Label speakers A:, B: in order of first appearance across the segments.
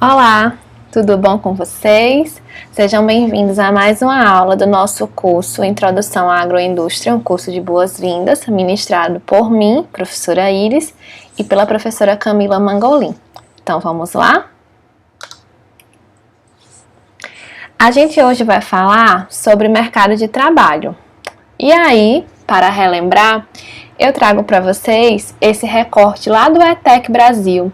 A: Olá, tudo bom com vocês? Sejam bem-vindos a mais uma aula do nosso curso Introdução à Agroindústria, um curso de boas-vindas, ministrado por mim, professora Iris, e pela professora Camila Mangolin. Então, vamos lá? A gente hoje vai falar sobre mercado de trabalho. E aí, para relembrar, eu trago para vocês esse recorte lá do ETEC Brasil,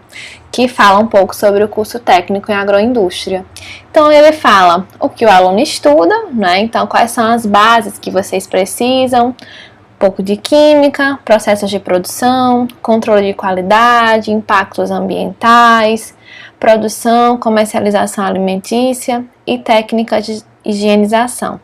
A: que fala um pouco sobre o curso técnico em agroindústria. Então, ele fala o que o aluno estuda, né? Então, quais são as bases que vocês precisam, um pouco de química, processos de produção, controle de qualidade, impactos ambientais, produção, comercialização alimentícia e técnica de higienização.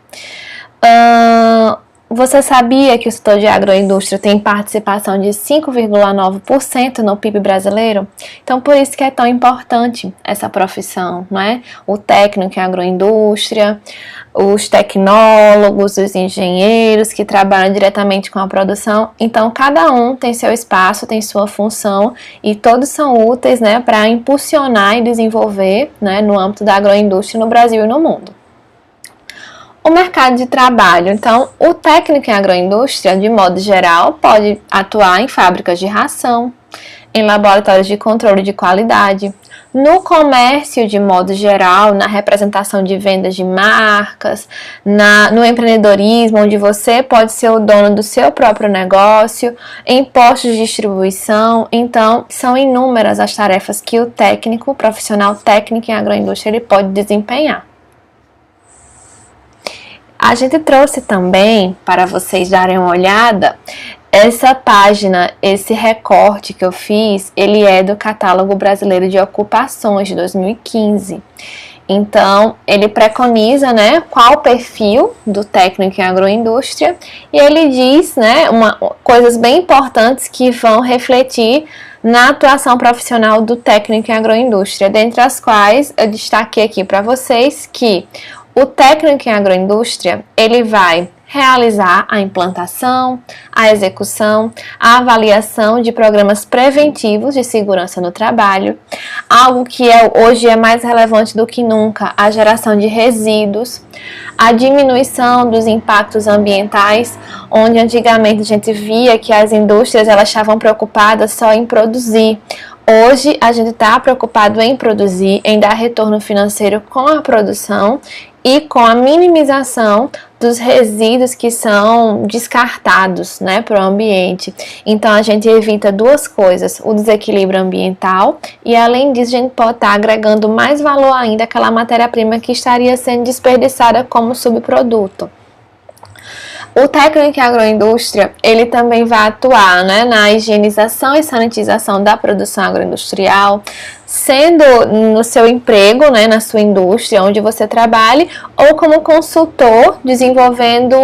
A: Você sabia que o setor de agroindústria tem participação de 5,9% no PIB brasileiro? Então, por isso que é tão importante essa profissão, não é? O técnico em agroindústria, os tecnólogos, os engenheiros que trabalham diretamente com a produção. Então, cada um tem seu espaço, tem sua função e todos são úteis, né, para impulsionar e desenvolver, né, no âmbito da agroindústria no Brasil e no mundo. O mercado de trabalho. Então, o técnico em agroindústria, de modo geral, pode atuar em fábricas de ração, em laboratórios de controle de qualidade, no comércio de modo geral, na representação de vendas de marcas, no empreendedorismo, onde você pode ser o dono do seu próprio negócio, em postos de distribuição. Então, são inúmeras as tarefas que o técnico, o profissional técnico em agroindústria, ele pode desempenhar. A gente trouxe também, para vocês darem uma olhada, essa página, esse recorte que eu fiz, ele é do Catálogo Brasileiro de Ocupações de 2015. Então, ele preconiza, né, qual o perfil do técnico em agroindústria e ele diz, né, coisas bem importantes que vão refletir na atuação profissional do técnico em agroindústria, dentre as quais eu destaquei aqui para vocês que o técnico em agroindústria, ele vai realizar a implantação, a execução, a avaliação de programas preventivos de segurança no trabalho, algo que hoje é mais relevante do que nunca, a geração de resíduos, a diminuição dos impactos ambientais, onde antigamente a gente via que as indústrias elas estavam preocupadas só em produzir. Hoje a gente está preocupado em produzir, em dar retorno financeiro com a produção e com a minimização dos resíduos que são descartados, né, para o ambiente. Então, a gente evita duas coisas, o desequilíbrio ambiental e, além disso, a gente pode estar agregando mais valor ainda àquela matéria-prima que estaria sendo desperdiçada como subproduto. O técnico em agroindústria, ele também vai atuar, né, na higienização e sanitização da produção agroindustrial, sendo no seu emprego, né, na sua indústria, onde você trabalhe, ou como consultor, desenvolvendo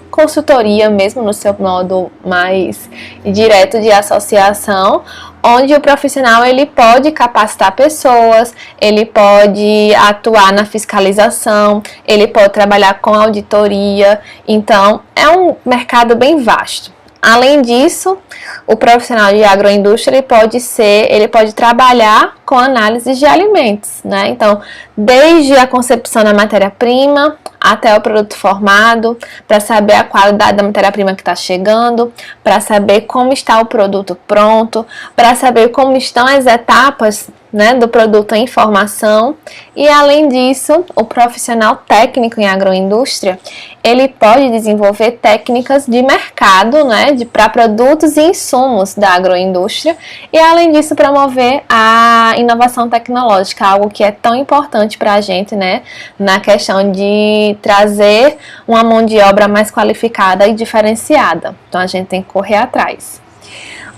A: consultoria mesmo, no seu modo mais direto de associação, onde o profissional ele pode capacitar pessoas, ele pode atuar na fiscalização, ele pode trabalhar com auditoria. Então, é um mercado bem vasto. Além disso, o profissional de agroindústria ele pode trabalhar com análise de alimentos, né? Então, desde a concepção da matéria-prima até o produto formado, para saber a qualidade da matéria-prima que está chegando, para saber como está o produto pronto, para saber como estão as etapas, né, do produto em formação. E além disso, o profissional técnico em agroindústria, ele pode desenvolver técnicas de mercado, né, para produtos e insumos da agroindústria e além disso promover a inovação tecnológica, algo que é tão importante para a gente, né, na questão de trazer uma mão de obra mais qualificada e diferenciada. Então a gente tem que correr atrás.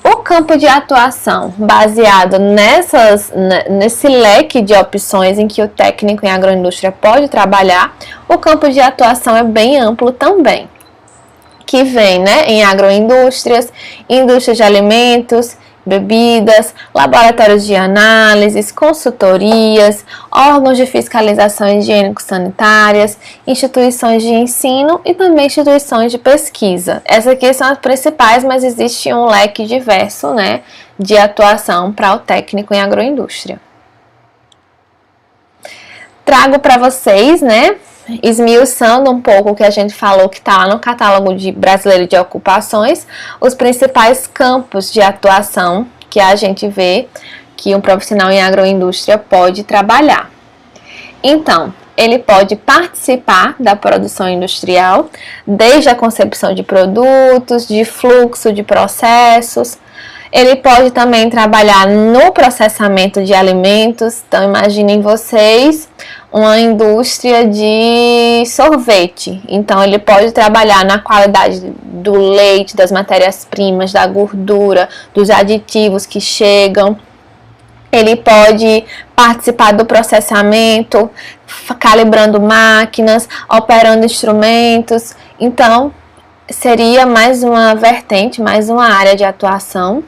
A: O campo de atuação, baseado nesse leque de opções em que o técnico em agroindústria pode trabalhar, o campo de atuação é bem amplo também, que vem, né, em agroindústrias, indústrias de alimentos, bebidas, laboratórios de análises, consultorias, órgãos de fiscalização higiênico-sanitárias, instituições de ensino e também instituições de pesquisa. Essas aqui são as principais, mas existe um leque diverso, né, de atuação para o técnico em agroindústria. Trago para vocês, né, esmiuçando um pouco o que a gente falou que está lá no catálogo brasileiro de ocupações, os principais campos de atuação que a gente vê que um profissional em agroindústria pode trabalhar. Então, ele pode participar da produção industrial, desde a concepção de produtos, de fluxo de processos. Ele pode também trabalhar no processamento de alimentos. Então, imaginem vocês uma indústria de sorvete. Então, ele pode trabalhar na qualidade do leite, das matérias-primas, da gordura, dos aditivos que chegam. Ele pode participar do processamento, calibrando máquinas, operando instrumentos. Então, seria mais uma vertente, mais uma área de atuação.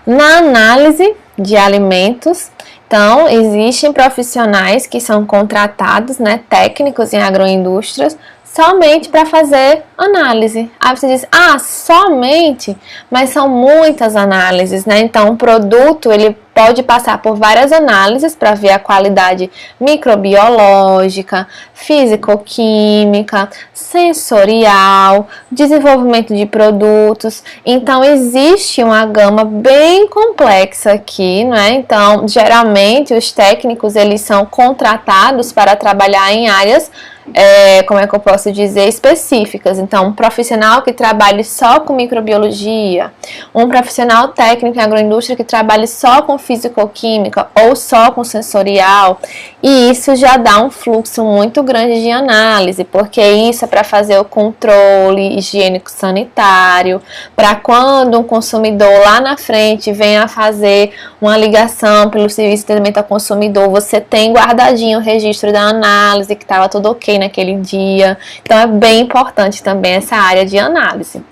A: Na análise de alimentos, então, existem profissionais que são contratados, né, técnicos em agroindústrias, somente para fazer análise. Aí você diz, somente? Mas são muitas análises, né? Então, o produto, ele pode passar por várias análises para ver a qualidade microbiológica, físico-química, sensorial, desenvolvimento de produtos. Então, existe uma gama bem complexa aqui, né? Então, geralmente, os técnicos, eles são contratados para trabalhar em áreas como é que eu posso dizer, específicas. Então, um profissional que trabalhe só com microbiologia, um profissional técnico em agroindústria que trabalhe só com físico-química ou só com sensorial, e isso já dá um fluxo muito grande de análise, porque isso é para fazer o controle higiênico-sanitário, para quando um consumidor lá na frente venha a fazer uma ligação pelo serviço de atendimento ao consumidor, você tem guardadinho o registro da análise, que estava tudo ok naquele dia. Então, é bem importante também essa área de análise.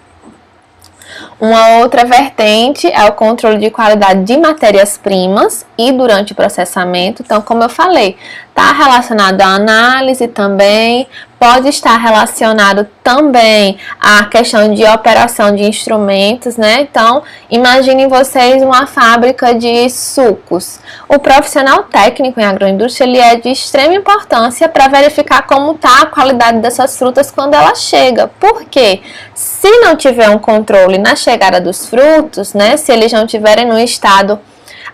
A: Uma outra vertente é o controle de qualidade de matérias-primas e durante o processamento. Então, como eu falei, está relacionado à análise também, pode estar relacionado também à questão de operação de instrumentos, né? Então, imaginem vocês uma fábrica de sucos. O profissional técnico em agroindústria, ele é de extrema importância para verificar como está a qualidade dessas frutas quando ela chega. Por quê? Se não tiver um controle na chegada dos frutos, né? Se eles não estiverem num estado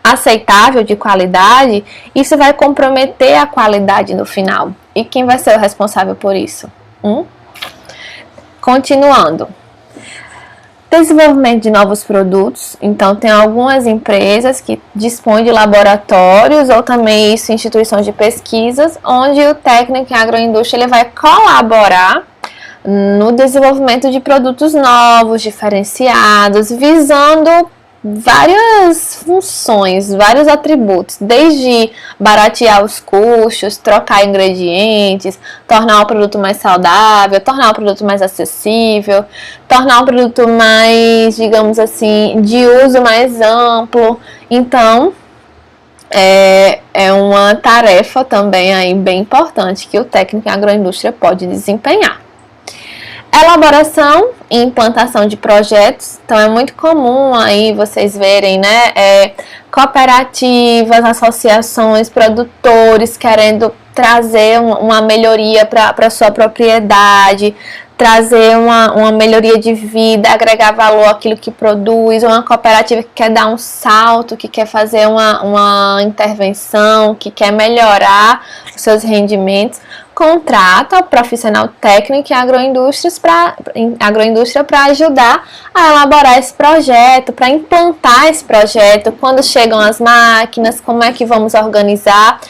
A: aceitável de qualidade, isso vai comprometer a qualidade no final. E quem vai ser o responsável por isso? Continuando. Desenvolvimento de novos produtos. Então, tem algumas empresas que dispõem de laboratórios ou também isso, instituições de pesquisas, onde o técnico em agroindústria ele vai colaborar no desenvolvimento de produtos novos, diferenciados, visando várias funções, vários atributos, desde baratear os custos, trocar ingredientes, tornar o produto mais saudável, tornar o produto mais acessível, tornar o produto mais, digamos assim, de uso mais amplo. Então, é uma tarefa também aí bem importante que o técnico em agroindústria pode desempenhar. Elaboração e implantação de projetos. Então, é muito comum aí vocês verem, né, cooperativas, associações, produtores querendo trazer uma melhoria para a sua propriedade, trazer uma melhoria de vida, agregar valor àquilo que produz, uma cooperativa que quer dar um salto, que quer fazer uma intervenção, que quer melhorar os seus rendimentos, contrata o profissional técnico em agroindústria para ajudar a elaborar esse projeto, para implantar esse projeto, quando chegam as máquinas, como é que vamos organizar.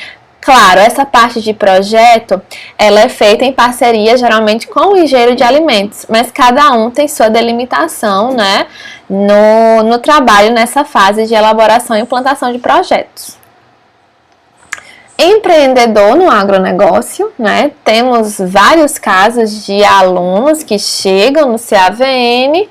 A: Claro, essa parte de projeto, ela é feita em parceria, geralmente, com o engenheiro de alimentos, mas cada um tem sua delimitação, né, no trabalho nessa fase de elaboração e implantação de projetos. Empreendedor no agronegócio, né, temos vários casos de alunos que chegam no CAVN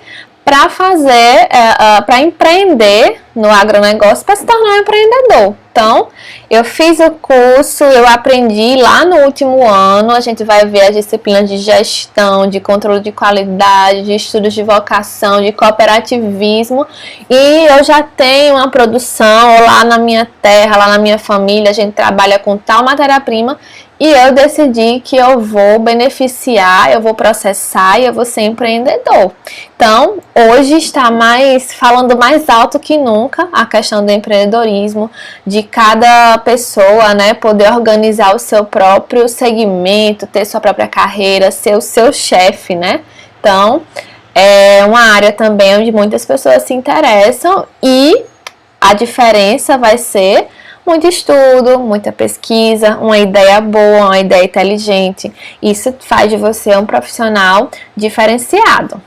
A: para empreender no agronegócio, para se tornar um empreendedor. Então, eu fiz o curso, eu aprendi lá no último ano, a gente vai ver as disciplinas de gestão, de controle de qualidade, de estudos de vocação, de cooperativismo, e eu já tenho uma produção lá na minha terra, lá na minha família, a gente trabalha com tal matéria-prima, e eu decidi que eu vou beneficiar, eu vou processar e eu vou ser empreendedor. Então, hoje está falando mais alto que nunca a questão do empreendedorismo, de cada pessoa, né, poder organizar o seu próprio segmento, ter sua própria carreira, ser o seu chefe, né? Então, é uma área também onde muitas pessoas se interessam e a diferença vai ser muito estudo, muita pesquisa, uma ideia boa, uma ideia inteligente. Isso faz de você um profissional diferenciado.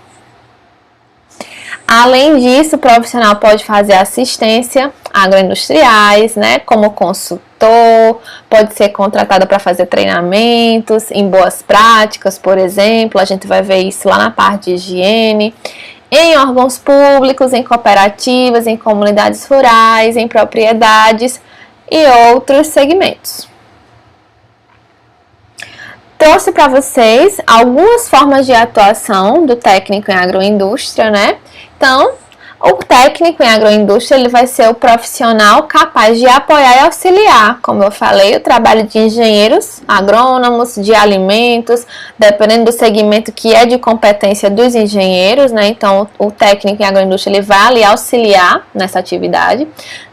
A: Além disso, o profissional pode fazer assistência agroindustriais, né, como consultor, pode ser contratado para fazer treinamentos em boas práticas, por exemplo, a gente vai ver isso lá na parte de higiene, em órgãos públicos, em cooperativas, em comunidades rurais, em propriedades e outros segmentos. Trouxe para vocês algumas formas de atuação do técnico em agroindústria, né? Então, o técnico em agroindústria ele vai ser o profissional capaz de apoiar e auxiliar, como eu falei, o trabalho de engenheiros, agrônomos, de alimentos, dependendo do segmento que é de competência dos engenheiros, né? Então, o técnico em agroindústria ele vai ali auxiliar nessa atividade.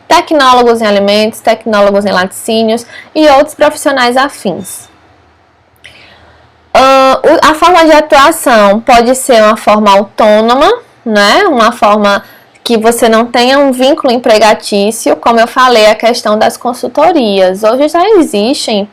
A: Tecnólogos em alimentos, tecnólogos em laticínios e outros profissionais afins. A forma de atuação pode ser uma forma autônoma, né? Uma forma que você não tenha um vínculo empregatício, como eu falei, a questão das consultorias. Hoje já existem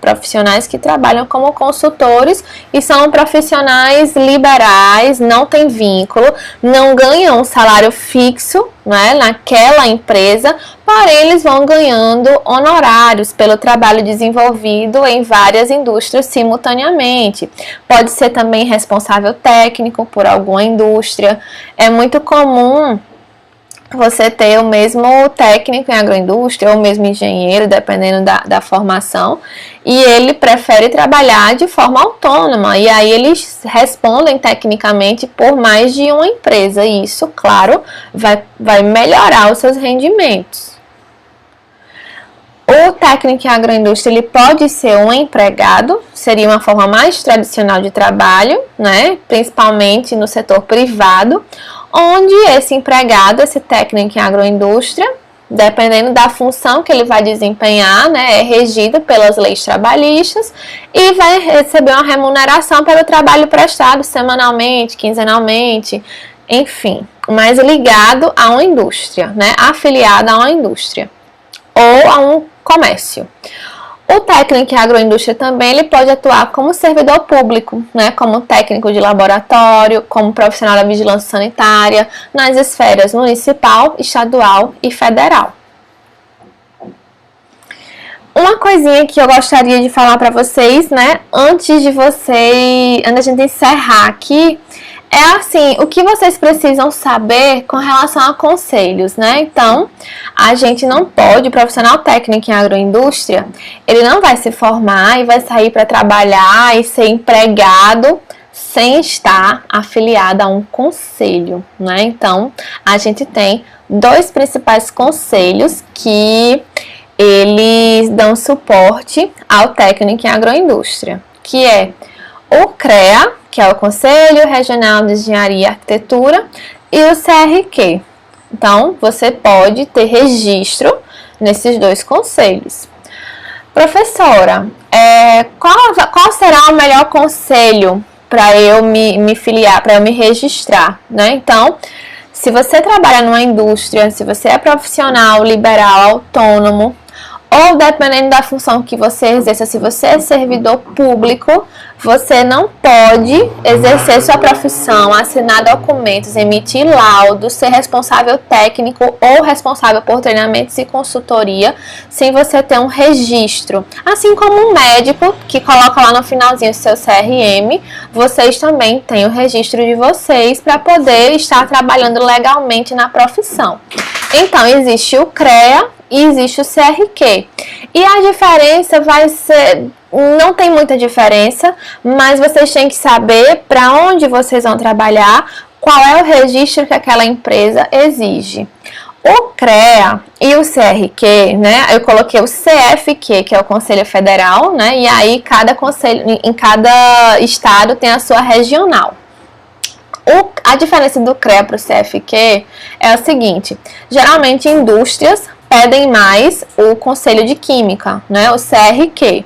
A: profissionais que trabalham como consultores e são profissionais liberais, não tem vínculo, não ganham um salário fixo, né, naquela empresa, porém eles vão ganhando honorários pelo trabalho desenvolvido em várias indústrias simultaneamente. Pode ser também responsável técnico por alguma indústria. É muito comum você ter o mesmo técnico em agroindústria ou o mesmo engenheiro, dependendo da formação, e ele prefere trabalhar de forma autônoma, e aí eles respondem tecnicamente por mais de uma empresa, e isso, claro, vai melhorar os seus rendimentos. O técnico em agroindústria ele pode ser um empregado, seria uma forma mais tradicional de trabalho, né? Principalmente no setor privado, onde esse empregado, esse técnico em agroindústria, dependendo da função que ele vai desempenhar, né, é regido pelas leis trabalhistas e vai receber uma remuneração pelo trabalho prestado semanalmente, quinzenalmente, enfim, mas ligado a uma indústria, né, afiliado a uma indústria ou a um comércio. O técnico em agroindústria também ele pode atuar como servidor público, né, como técnico de laboratório, como profissional da vigilância sanitária, nas esferas municipal, estadual e federal. Uma coisinha que eu gostaria de falar para vocês, né, antes de a gente encerrar aqui, é assim, o que vocês precisam saber com relação a conselhos, né? Então, a gente não pode, o profissional técnico em agroindústria, ele não vai se formar e vai sair para trabalhar e ser empregado sem estar afiliado a um conselho, né? Então, a gente tem dois principais conselhos que eles dão suporte ao técnico em agroindústria, que é o CREA, que é o Conselho Regional de Engenharia e Arquitetura, e o CRQ. Então, você pode ter registro nesses dois conselhos. Professora, qual será o melhor conselho para eu me filiar, para eu me registrar, né? Então, se você trabalha numa indústria, se você é profissional, liberal, autônomo, ou dependendo da função que você exerça, se você é servidor público, você não pode exercer sua profissão, assinar documentos, emitir laudos, ser responsável técnico ou responsável por treinamentos e consultoria sem você ter um registro. Assim como um médico que coloca lá no finalzinho o seu CRM, vocês também têm o registro de vocês para poder estar trabalhando legalmente na profissão. Então, existe o CREA e existe o CRQ. E a diferença vai ser... Não tem muita diferença, mas vocês têm que saber para onde vocês vão trabalhar, qual é o registro que aquela empresa exige. O CREA e o CRQ, né? Eu coloquei o CFQ, que é o Conselho Federal, né? E aí cada conselho, em cada estado tem a sua regional. A diferença do CREA para o CFQ é o seguinte: geralmente indústrias pedem mais o Conselho de Química, né? O CRQ.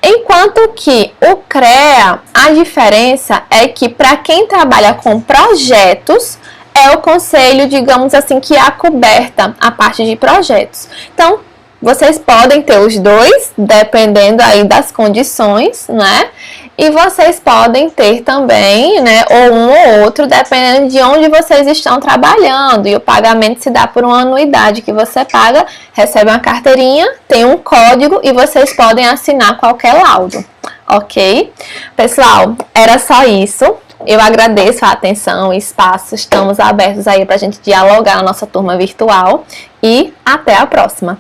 A: Enquanto que o CREA, a diferença é que para quem trabalha com projetos, é o conselho, digamos assim, que acoberta a parte de projetos. Então, vocês podem ter os dois, dependendo aí das condições, né? E vocês podem ter também, né, ou um ou outro, dependendo de onde vocês estão trabalhando. E o pagamento se dá por uma anuidade que você paga, recebe uma carteirinha, tem um código e vocês podem assinar qualquer laudo, ok? Pessoal, era só isso. Eu agradeço a atenção e espaço. Estamos abertos aí para a gente dialogar na nossa turma virtual. E até a próxima!